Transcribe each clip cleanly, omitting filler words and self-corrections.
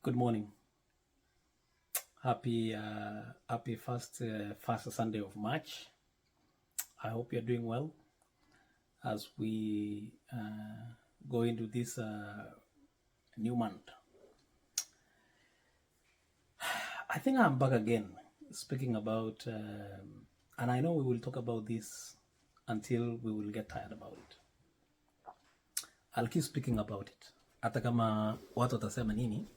Good morning. Happy first Sunday of March. I hope you're doing well as we go into this new month. I think I'm back again speaking about, and I know we will talk about this until we will get tired about it. I'll keep speaking about it. Hata kama watu watasema nini,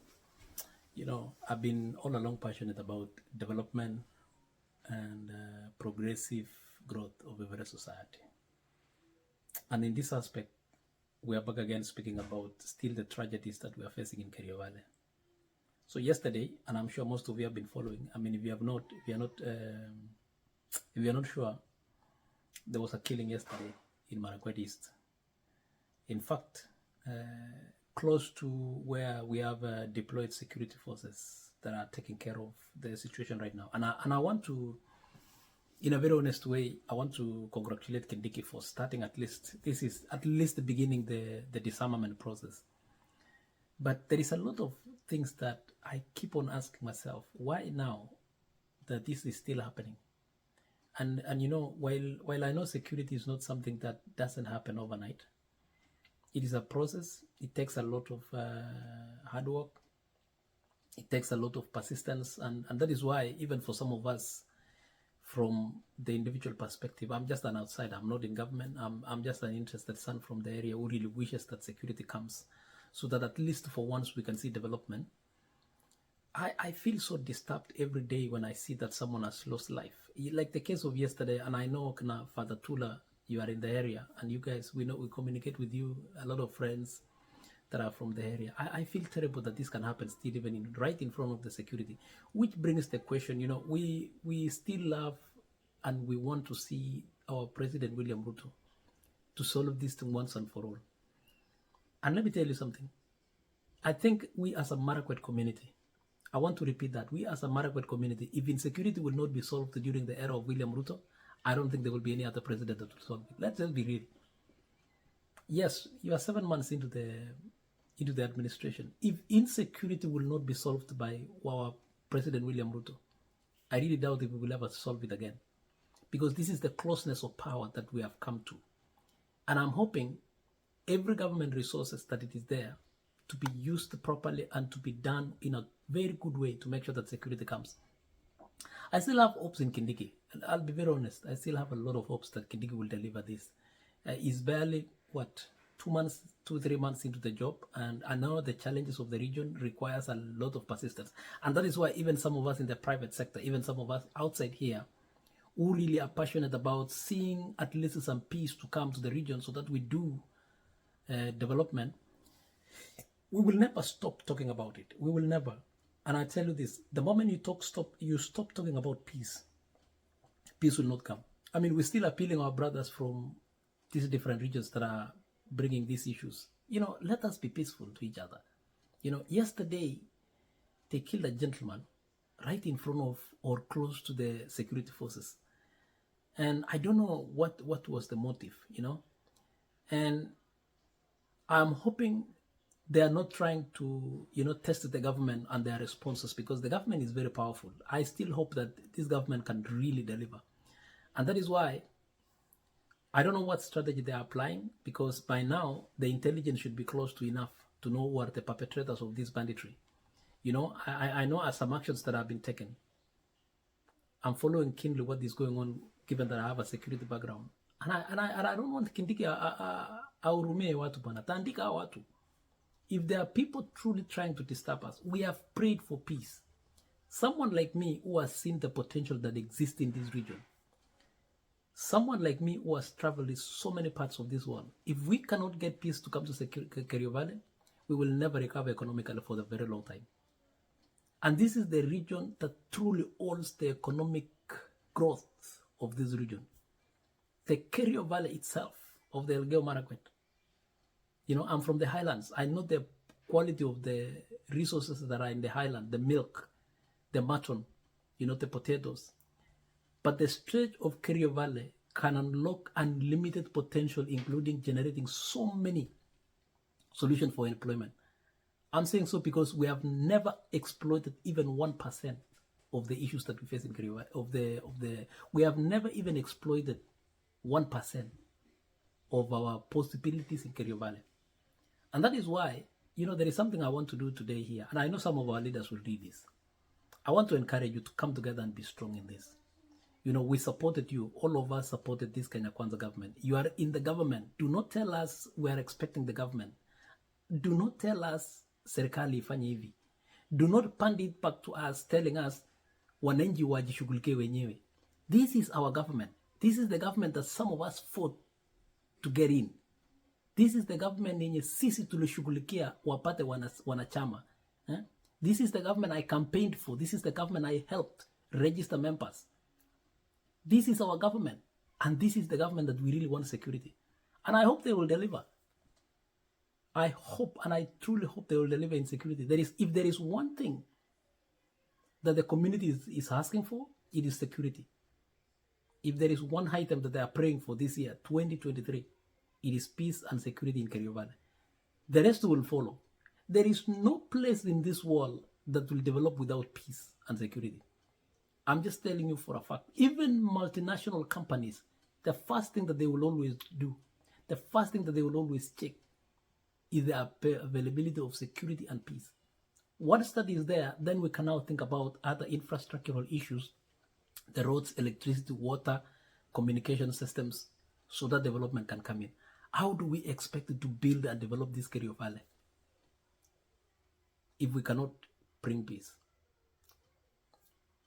I've been all along passionate about development and progressive growth of every society. And in this aspect, we are back again speaking about still the tragedies that we are facing in Kerio Valley. So yesterday, and I'm sure most of you have been following. I mean, if you're not sure, there was a killing yesterday in Marakwet East. In fact, close to where we have deployed security forces that are taking care of the situation right now. And I want to, in a very honest way, I want to congratulate Kindiki for starting this is at least the beginning, the disarmament process. But there is a lot of things that I keep on asking myself, why now that this is still happening? And while I know security is not something that doesn't happen overnight, it is a process. It takes a lot of hard work. It takes a lot of persistence. And that is why, even for some of us, from the individual perspective, I'm just an outsider. I'm not in government. I'm just an interested son from the area who really wishes that security comes so that at least for once we can see development. I feel so disturbed every day when I see that someone has lost life. Like the case of yesterday, and I know Father Tula, you are in the area, and you guys, we communicate with you, a lot of friends that are from the area. I feel terrible that this can happen still even right in front of the security, which brings the question, we still love and we want to see our President William Ruto to solve this thing once and for all. And let me tell you something. I think we as a Marakwet community, I want to repeat that, we as a Marakwet community, if insecurity will not be solved during the era of William Ruto, I don't think there will be any other president that will solve it. Let's just be real. Yes, you are 7 months into the administration. If insecurity will not be solved by our President William Ruto, I really doubt if we will ever solve it again. Because this is the closeness of power that we have come to. And I'm hoping every government resources that it is there to be used properly and to be done in a very good way to make sure that security comes. I still have hopes in Kindiki. And I'll be very honest, I still have a lot of hopes that Kindiki will deliver this. He's barely, 3 months into the job, and I know the challenges of the region requires a lot of persistence. And that is why even some of us in the private sector, even some of us outside here, who really are passionate about seeing at least some peace to come to the region so that we do development, we will never stop talking about it. We will never. And I tell you this, the moment you stop talking about peace, peace will not come. I mean, we're still appealing our brothers from these different regions that are bringing these issues. Let us be peaceful to each other. Yesterday, they killed a gentleman right in front of or close to the security forces. And I don't know what was the motive, And I'm hoping they are not trying to, test the government and their responses, because the government is very powerful. I still hope that this government can really deliver. And that is why I don't know what strategy they are applying, because by now the intelligence should be close to enough to know who are the perpetrators of this banditry. I know some actions that have been taken. I'm following keenly what is going on, given that I have a security background. And I don't want Kindiki aurumie watu bana. Tandika watu. If there are people truly trying to disturb us, we have prayed for peace. Someone like me who has seen the potential that exists in this region, someone like me who has traveled in so many parts of this world, if we cannot get peace to come to Kerio Valley, we will never recover economically for a very long time. And this is the region that truly owns the economic growth of this region. The Kerio Valley itself, of the Elgeyo Marakwet. I'm from the highlands. I know the quality of the resources that are in the highland, the milk, the mutton, the potatoes. But the stretch of Kerio Valley can unlock unlimited potential, including generating so many solutions for employment. I'm saying so because we have never exploited even 1% of the issues that we face in Kerio Valley. We have never even exploited 1% of our possibilities in Kerio Valley. And that is why, there is something I want to do today here. And I know some of our leaders will read this. I want to encourage you to come together and be strong in this. We supported you. All of us supported this Kenya Kwanza government. You are in the government. Do not tell us we are expecting the government. Do not tell us serikali ifanye hivi. Do not hand it back to us telling us wananchi wajishughulikie wenyewe. This is our government. This is the government that some of us fought to get in. This is the government yenye sisi tulishughulikia wapate wanachama. This is the government I campaigned for. This is the government I helped register members. This is our government. And this is the government that we really want security. And I hope they will deliver. I hope, and I truly hope they will deliver in security. If there is one thing that the community is asking for, it is security. If there is one item that they are praying for this year, 2023, it is peace and security in Kerio Valley. The rest will follow. There is no place in this world that will develop without peace and security. I'm just telling you for a fact. Even multinational companies, the first thing that they will always do, the first thing that they will always check is the availability of security and peace. Once that is there, then we can now think about other infrastructural issues, the roads, electricity, water, communication systems, so that development can come in. How do we expect to build and develop this Kerio Valley if we cannot bring peace?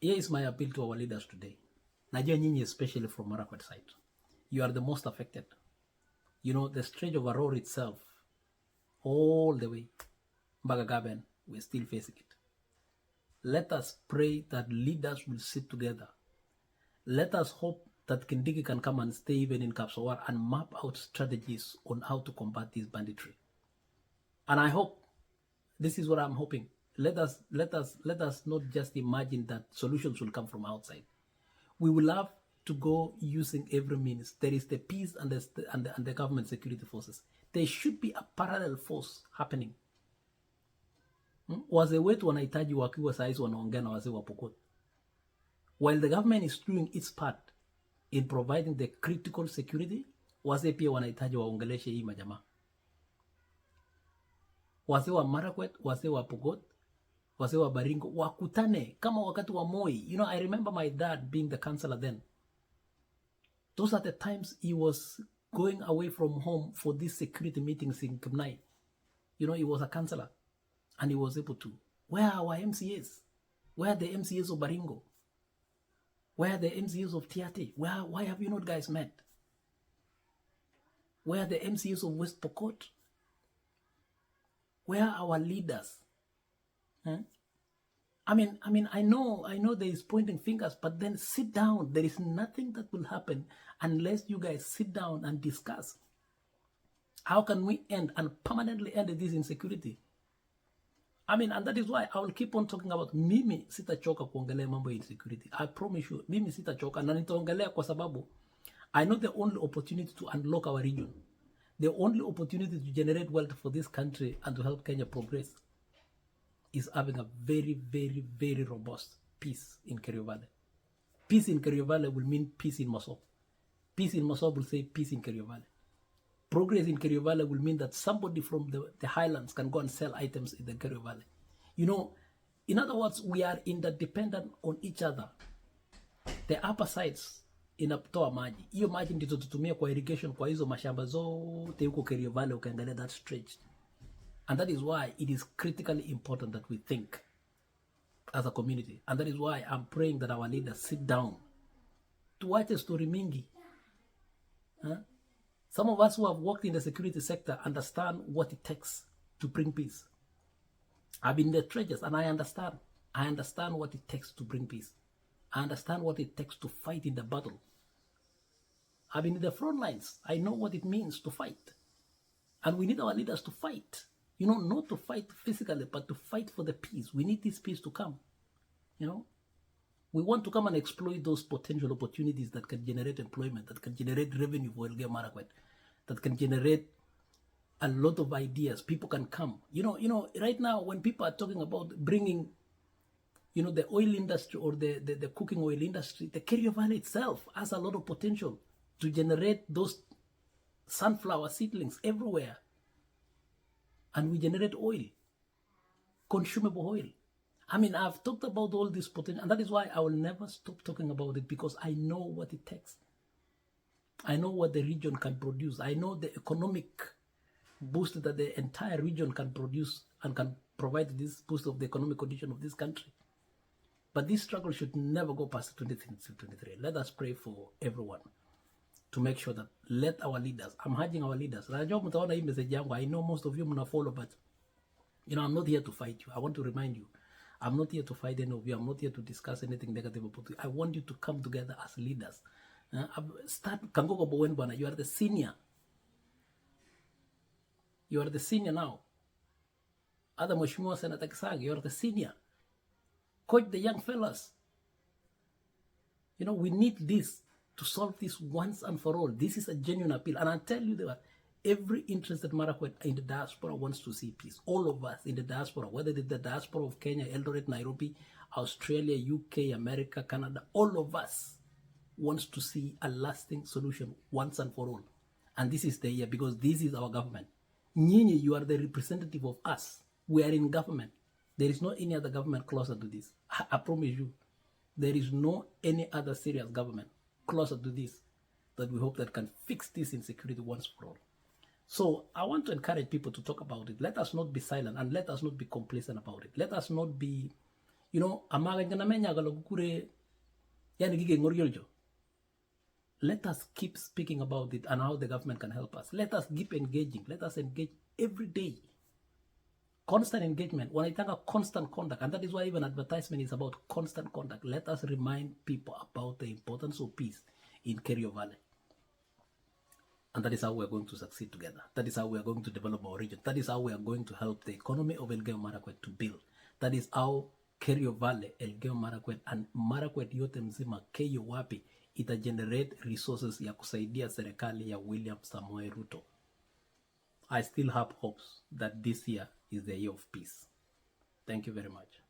Here is my appeal to our leaders today. Najua nyinyi, especially from Marakwet side, you are the most affected. The stretch of a road itself, all the way, Mbagagaben, we're still facing it. Let us pray that leaders will sit together. Let us hope that Kindiki can come and stay even in Kapsawar and map out strategies on how to combat this banditry. And I hope, this is what I'm hoping, let us not just imagine that solutions will come from outside. We will have to go using every means. There is the peace and the government security forces. There should be a parallel force happening. Wazee wetu wanahitaji wakiwa saizi wanaongea na wazee wa Pokot. While the government is doing its part in providing the critical security, wazee pia wanahitaji waongeleshe hii majamaa. Wazee wa Marakwet, wazee wa Pokot, wazee wa Baringo wakutane kama wakati wa Moi. I remember my dad being the councillor then. Those are the times he was going away from home for these security meetings in Kibnai. He was a councillor and he was able to. Where are our MCAs? Where are the MCAs of Baringo? Where are the MCAs of Tiati? Why have you not guys met? Where are the MCAs of West Pokot? Where are our leaders? I know there is pointing fingers, but then sit down. There is nothing that will happen unless you guys sit down and discuss. How can we end and permanently end this insecurity? And that is why I will keep on talking about mimi sitachoka kuongelea mambo ya insecurity. I promise you, mimi sitachoka na nitaongelea kwa sababu I know the only opportunity to unlock our region, the only opportunity to generate wealth for this country and to help Kenya progress is having a very, very, very robust peace in Kerio Valley. Peace in Kerio Valley will mean peace in Mosob. Peace in Mosob will say peace in Kerio Valley. Progress in Kerio Valley will mean that somebody from the highlands can go and sell items in the Kerio Valley. In other words, we are interdependent on each other. The upper sides inatoa maji. Hiyo maji ndito tutumia kwa irrigation kwa hizo mashamba zote huko Kerio Valley ukiangalia that stretch. And that is why it is critically important that we think as a community. And that is why I'm praying that our leaders sit down. Tuache story mingi. Some of us who have worked in the security sector understand what it takes to bring peace. I've been in the trenches and I understand. I understand what it takes to bring peace. I understand what it takes to fight in the battle. I've been in the front lines. I know what it means to fight. And we need our leaders to fight. Not to fight physically, but to fight for the peace. We need this peace to come. We want to come and exploit those potential opportunities that can generate employment, that can generate revenue for Elgeyo Marakwet, that can generate a lot of ideas. People can come. Right now when people are talking about bringing, the oil industry or the cooking oil industry, the Kerio Valley itself has a lot of potential to generate those sunflower seedlings everywhere. And we generate oil, consumable oil. I mean, I've talked about all this potential, and that is why I will never stop talking about it, because I know what it takes. I know what the region can produce. I know the economic boost that the entire region can produce and can provide this boost of the economic condition of this country. But this struggle should never go past 2023. Let us pray for everyone to make sure that let our leaders, I'm urging our leaders. I know most of you muna follow, but I'm not here to fight you. I want to remind you, I'm not here to fight any of you. I'm not here to discuss anything negative about you. I want you to come together as leaders. Start Kangogo Bowenbana. You are the senior. You are the senior now. Other Mheshimiwa Senator Kisagi, you are the senior. Coach the young fellas. We need this to solve this once and for all. This is a genuine appeal. And I tell you that every interested Marakwet in the diaspora wants to see peace. All of us in the diaspora, whether it's the diaspora of Kenya, Eldoret, Nairobi, Australia, UK, America, Canada, all of us wants to see a lasting solution once and for all. And this is the year, because this is our government. Nyinyi, you are the representative of us. We are in government. There is no any other government closer to this. I promise you, there is no any other serious government closer to this that we hope that can fix this insecurity once for all. So I want to encourage people to talk about it. Let us not be silent, and let us not be complacent about it. Let us not be, let us keep speaking about it and how the government can help us. Let us keep engaging. Let us engage every day. Constant engagement. When I think of constant contact, and that is why even advertisement is about constant contact. Let us remind people about the importance of peace in Kerio Valley. And that is how we are going to succeed together. That is how we are going to develop our region. That is how we are going to help the economy of Elgeyo Marakwet to build. That is how Kerio Valley, Elgeyo Marakwet, and Marakwet yote mzima Keyo wapi ita generate resources ya kusaidia serikali ya William Samoei Ruto. I still have hopes that this year is the year of peace. Thank you very much.